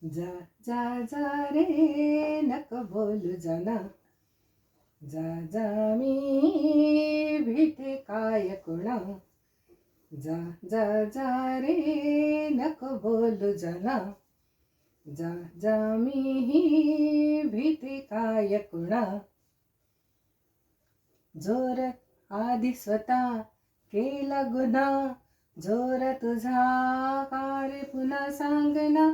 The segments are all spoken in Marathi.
जा जा जा रे नको बोलू जाना, जा जा मी भीते काय कुणा, जा जा जा रे नको बोलू जाना, जा जा मी भीते काय कुणा. जोरात आधी स्वतः केला गुन्हा, जोर तुझा का रे पुन्हा सांगना,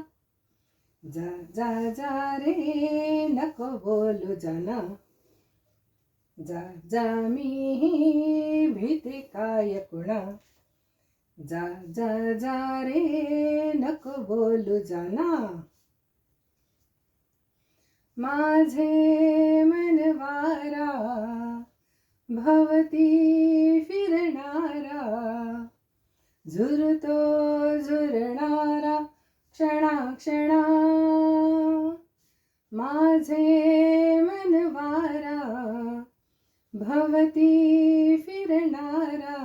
जा जा जा रे नको बोलू जाना, जा जा मी भीते काय कुणा, जा जा जा रे नको बोलू जाना. माझे मनवारा भवती फिरणारा, झुरतो झुरणारा क्षणा क्षणा. माझे मनवारा भवती फिरणारा,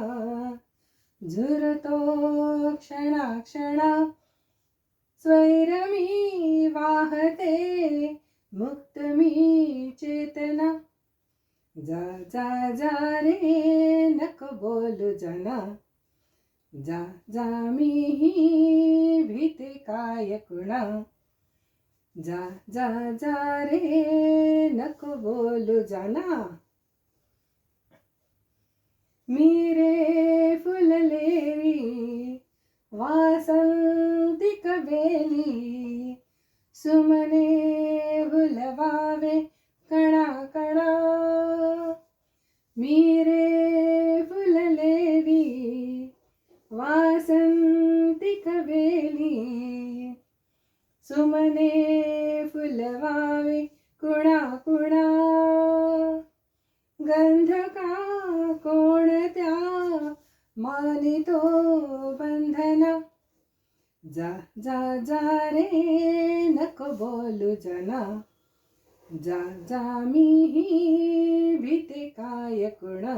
झुरतो क्षणा क्षणा. स्वैरमी वाहते मुक्त मी चेतना, जा जा जा रे नको बोलू जाना, जा जा मी भीते काय कुणा, जा जा जा रे नको बोलू जाना. मी रे फुललेली वासंतिक वेली, सुमने भुलवावे कणा कणा. मी रे फुललेली वासंतिक वेली, सुमने फुलवावे कुणा कुणा. गंध का कोणत्या मानितो बंधना, जा जा जा रे नको बोलू जाना, जा जा मी भीते काय कुणा,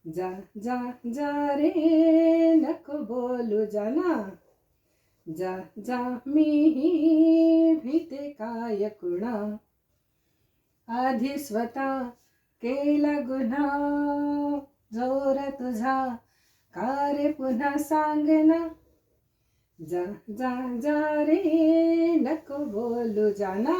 जा जा जा रे नको बोलू जाना, जा जा मी भीते काय कुणा. आधी स्वतः केला गुन्हा, जोर तुझा का रे पुन्हा सांगना, जा जा जा रे नको बोलू जाना.